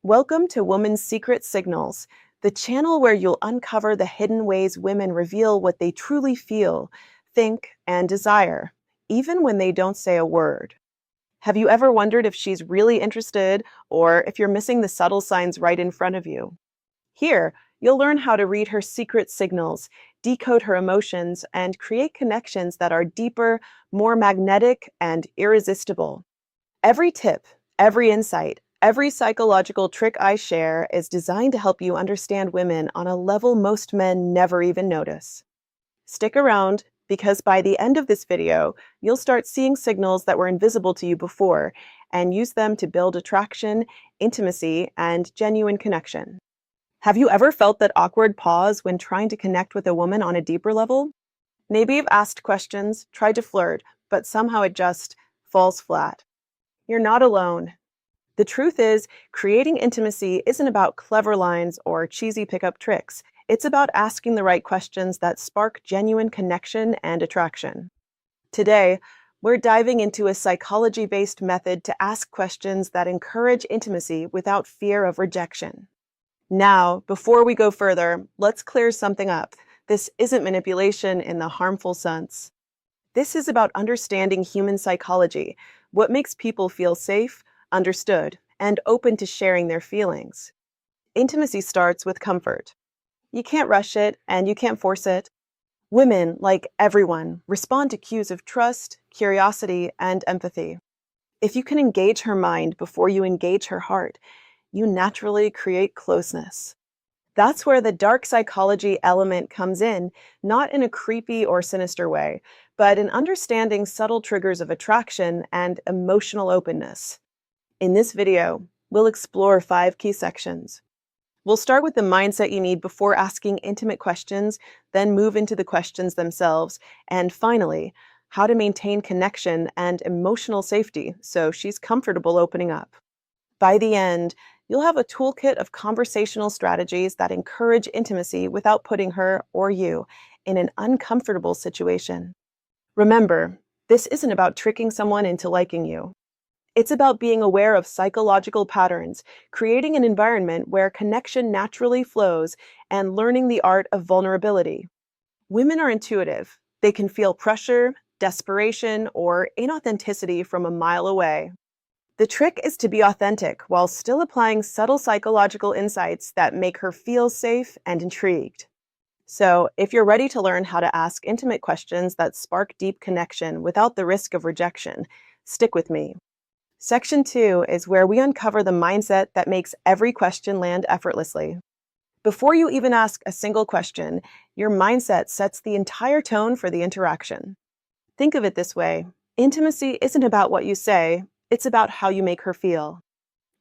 Welcome to Woman's Secret Signals, the channel where you'll uncover the hidden ways women reveal what they truly feel, think, and desire, even when they don't say a word. Have you ever wondered if she's really interested or if you're missing the subtle signs right in front of you? Here, you'll learn how to read her secret signals, decode her emotions, and create connections that are deeper, more magnetic, and irresistible. Every tip, every insight, every psychological trick I share is designed to help you understand women on a level most men never even notice. Stick around, because by the end of this video, you'll start seeing signals that were invisible to you before and use them to build attraction, intimacy, and genuine connection. Have you ever felt that awkward pause when trying to connect with a woman on a deeper level? Maybe you've asked questions, tried to flirt, but somehow it just falls flat. You're not alone. The truth is, creating intimacy isn't about clever lines or cheesy pickup tricks. It's about asking the right questions that spark genuine connection and attraction. Today, we're diving into a psychology-based method to ask questions that encourage intimacy without fear of rejection. Now, before we go further, let's clear something up. This isn't manipulation in the harmful sense. This is about understanding human psychology, what makes people feel safe, understood, and open to sharing their feelings. Intimacy starts with comfort. You can't rush it, and you can't force it. Women, like everyone, respond to cues of trust, curiosity, and empathy. If you can engage her mind before you engage her heart, you naturally create closeness. That's where the dark psychology element comes in, not in a creepy or sinister way, but in understanding subtle triggers of attraction and emotional openness. In this video, we'll explore 5 key sections. We'll start with the mindset you need before asking intimate questions, then move into the questions themselves, and finally, how to maintain connection and emotional safety so she's comfortable opening up. By the end, you'll have a toolkit of conversational strategies that encourage intimacy without putting her or you in an uncomfortable situation. Remember, this isn't about tricking someone into liking you. It's about being aware of psychological patterns, creating an environment where connection naturally flows, and learning the art of vulnerability. Women are intuitive. They can feel pressure, desperation, or inauthenticity from a mile away. The trick is to be authentic while still applying subtle psychological insights that make her feel safe and intrigued. So, if you're ready to learn how to ask intimate questions that spark deep connection without the risk of rejection, stick with me. Section 2 is where we uncover the mindset that makes every question land effortlessly. Before you even ask a single question, your mindset sets the entire tone for the interaction. Think of it this way: intimacy isn't about what you say, it's about how you make her feel.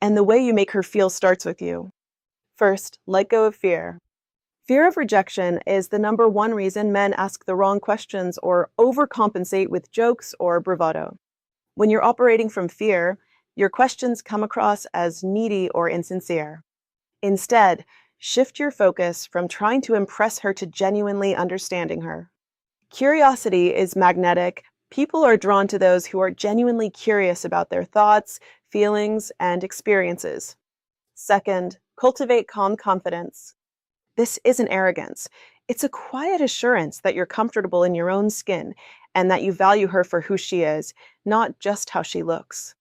And the way you make her feel starts with you. First, let go of fear. Fear of rejection is the number one reason men ask the wrong questions or overcompensate with jokes or bravado. When you're operating from fear, your questions come across as needy or insincere. Instead, shift your focus from trying to impress her to genuinely understanding her. Curiosity is magnetic. People are drawn to those who are genuinely curious about their thoughts, feelings, and experiences. Second, cultivate calm confidence. This isn't arrogance. It's a quiet assurance that you're comfortable in your own skin and that you value her for who she is, not just how she looks.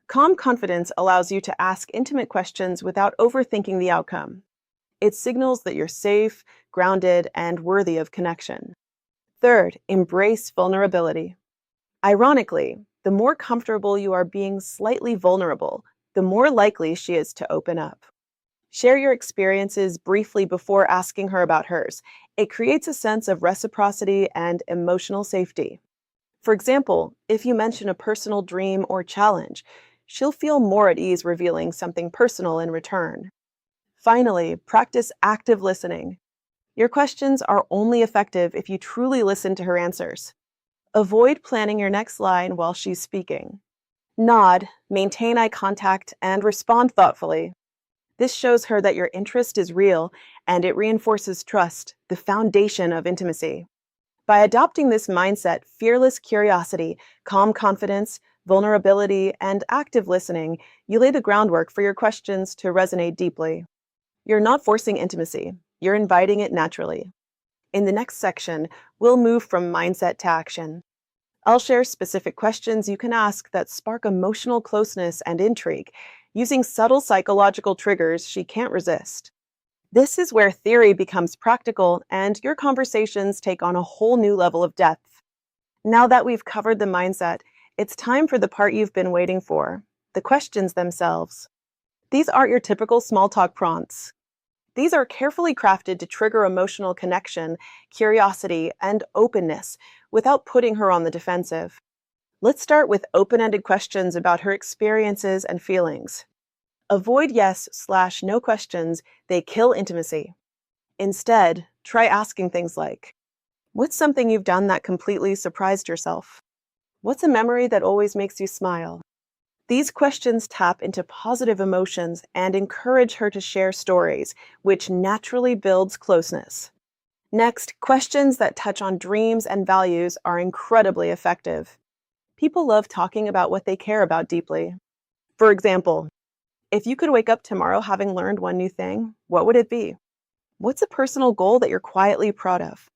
Calm confidence allows you to ask intimate questions without overthinking the outcome. It signals that you're safe, grounded, and worthy of connection. Third, embrace vulnerability. Ironically, the more comfortable you are being slightly vulnerable, the more likely she is to open up. Share your experiences briefly before asking her about hers. It creates a sense of reciprocity and emotional safety. For example, if you mention a personal dream or challenge, she'll feel more at ease revealing something personal in return. Finally, practice active listening. Your questions are only effective if you truly listen to her answers. Avoid planning your next line while she's speaking. Nod, maintain eye contact, and respond thoughtfully. This shows her that your interest is real, and it reinforces trust, the foundation of intimacy. By adopting this mindset, fearless curiosity, calm confidence, vulnerability, and active listening, you lay the groundwork for your questions to resonate deeply. You're not forcing intimacy, you're inviting it naturally. In the next section, we'll move from mindset to action. I'll share specific questions you can ask that spark emotional closeness and intrigue, using subtle psychological triggers she can't resist. This is where theory becomes practical and your conversations take on a whole new level of depth. Now that we've covered the mindset, it's time for the part you've been waiting for, the questions themselves. These aren't your typical small talk prompts. These are carefully crafted to trigger emotional connection, curiosity, and openness without putting her on the defensive. Let's start with open-ended questions about her experiences and feelings. Avoid yes/no questions, they kill intimacy. Instead, try asking things like, what's something you've done that completely surprised yourself? What's a memory that always makes you smile? These questions tap into positive emotions and encourage her to share stories, which naturally builds closeness. Next, questions that touch on dreams and values are incredibly effective. People love talking about what they care about deeply. For example, if you could wake up tomorrow having learned one new thing, what would it be? What's a personal goal that you're quietly proud of?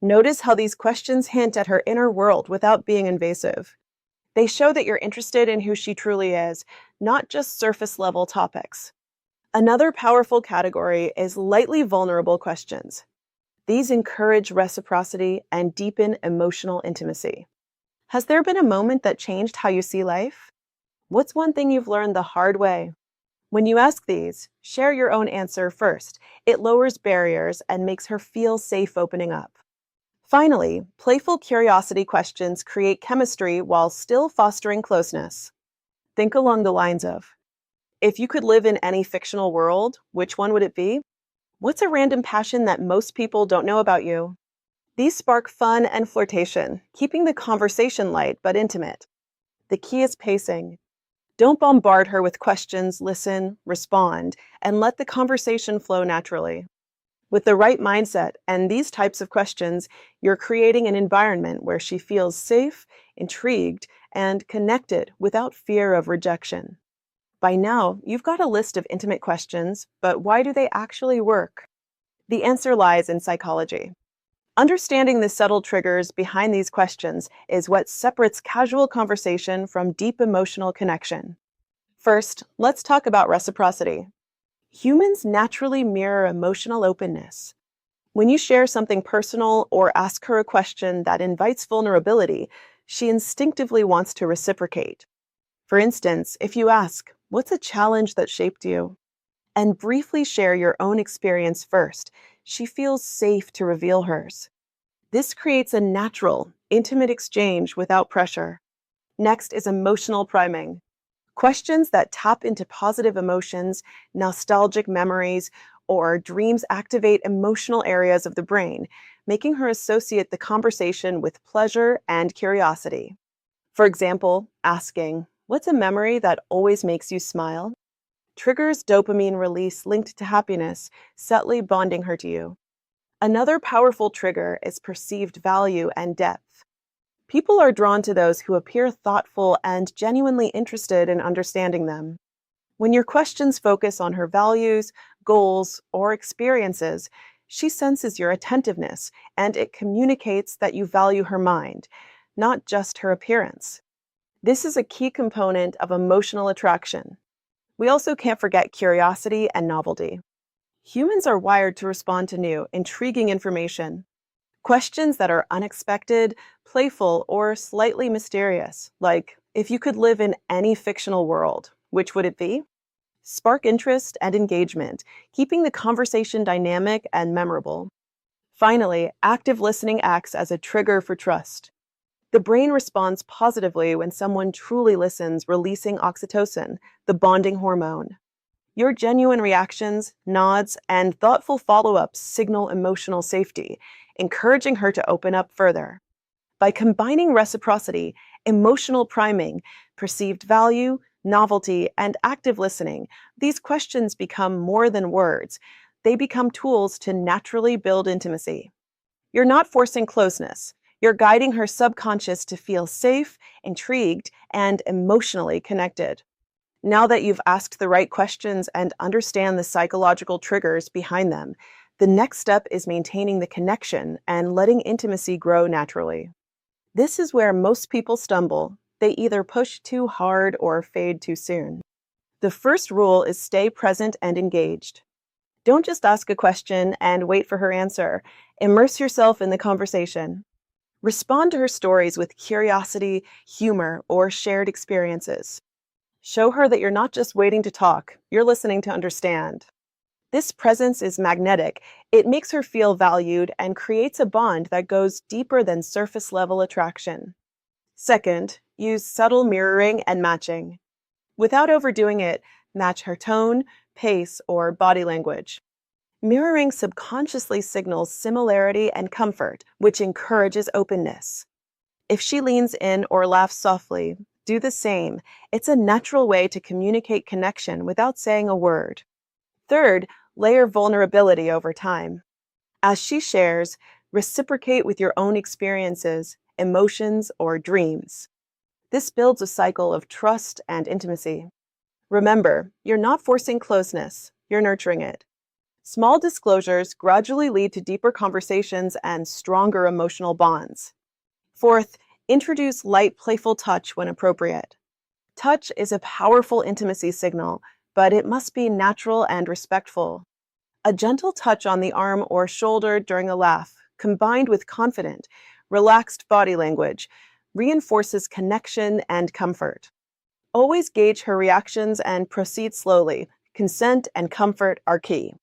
Notice how these questions hint at her inner world without being invasive. They show that you're interested in who she truly is, not just surface-level topics. Another powerful category is lightly vulnerable questions. These encourage reciprocity and deepen emotional intimacy. Has there been a moment that changed how you see life? What's one thing you've learned the hard way? When you ask these, share your own answer first. It lowers barriers and makes her feel safe opening up. Finally, playful curiosity questions create chemistry while still fostering closeness. Think along the lines of, if you could live in any fictional world, which one would it be? What's a random passion that most people don't know about you? These spark fun and flirtation, keeping the conversation light but intimate. The key is pacing. Don't bombard her with questions, listen, respond, and let the conversation flow naturally. With the right mindset and these types of questions, you're creating an environment where she feels safe, intrigued, and connected without fear of rejection. By now, you've got a list of intimate questions, but why do they actually work? The answer lies in psychology. Understanding the subtle triggers behind these questions is what separates casual conversation from deep emotional connection. First, let's talk about reciprocity. Humans naturally mirror emotional openness. When you share something personal or ask her a question that invites vulnerability, she instinctively wants to reciprocate. For instance, if you ask, "What's a challenge that shaped you?" and briefly share your own experience first, she feels safe to reveal hers. This creates a natural, intimate exchange without pressure. Next is emotional priming. Questions that tap into positive emotions, nostalgic memories, or dreams activate emotional areas of the brain, making her associate the conversation with pleasure and curiosity. For example, asking, "What's a memory that always makes you smile?" triggers dopamine release linked to happiness, subtly bonding her to you. Another powerful trigger is perceived value and depth. People are drawn to those who appear thoughtful and genuinely interested in understanding them. When your questions focus on her values, goals, or experiences, she senses your attentiveness, and it communicates that you value her mind, not just her appearance. This is a key component of emotional attraction. We also can't forget curiosity and novelty. Humans are wired to respond to new, intriguing information. Questions that are unexpected, playful, or slightly mysterious, like, if you could live in any fictional world, which would it be? Spark interest and engagement, keeping the conversation dynamic and memorable. Finally, active listening acts as a trigger for trust. The brain responds positively when someone truly listens, releasing oxytocin, the bonding hormone. Your genuine reactions, nods, and thoughtful follow-ups signal emotional safety, encouraging her to open up further. By combining reciprocity, emotional priming, perceived value, novelty, and active listening, these questions become more than words. They become tools to naturally build intimacy. You're not forcing closeness. You're guiding her subconscious to feel safe, intrigued, and emotionally connected. Now that you've asked the right questions and understand the psychological triggers behind them, the next step is maintaining the connection and letting intimacy grow naturally. This is where most people stumble. They either push too hard or fade too soon. The first rule is stay present and engaged. Don't just ask a question and wait for her answer. Immerse yourself in the conversation. Respond to her stories with curiosity, humor, or shared experiences. Show her that you're not just waiting to talk, you're listening to understand. This presence is magnetic. It makes her feel valued and creates a bond that goes deeper than surface level attraction. Second, use subtle mirroring and matching. Without overdoing it, match her tone, pace, or body language. Mirroring subconsciously signals similarity and comfort, which encourages openness. If she leans in or laughs softly, do the same. It's a natural way to communicate connection without saying a word. Third, layer vulnerability over time. As she shares, reciprocate with your own experiences, emotions, or dreams. This builds a cycle of trust and intimacy. Remember, you're not forcing closeness, you're nurturing it. Small disclosures gradually lead to deeper conversations and stronger emotional bonds. Fourth, introduce light, playful touch when appropriate. Touch is a powerful intimacy signal, but it must be natural and respectful. A gentle touch on the arm or shoulder during a laugh, combined with confident, relaxed body language, reinforces connection and comfort. Always gauge her reactions and proceed slowly. Consent and comfort are key.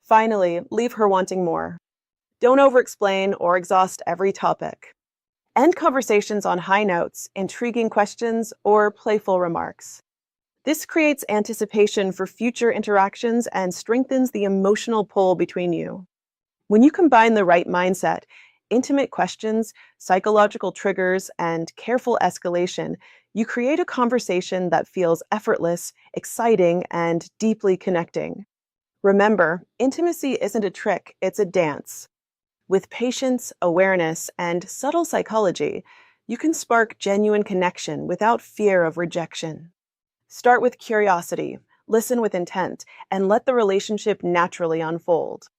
Finally, leave her wanting more. Don't over-explain or exhaust every topic. End conversations on high notes, intriguing questions, or playful remarks. This creates anticipation for future interactions and strengthens the emotional pull between you. When you combine the right mindset, intimate questions, psychological triggers, and careful escalation, you create a conversation that feels effortless, exciting, and deeply connecting. Remember, intimacy isn't a trick, it's a dance. With patience, awareness, and subtle psychology, you can spark genuine connection without fear of rejection. Start with curiosity, listen with intent, and let the relationship naturally unfold.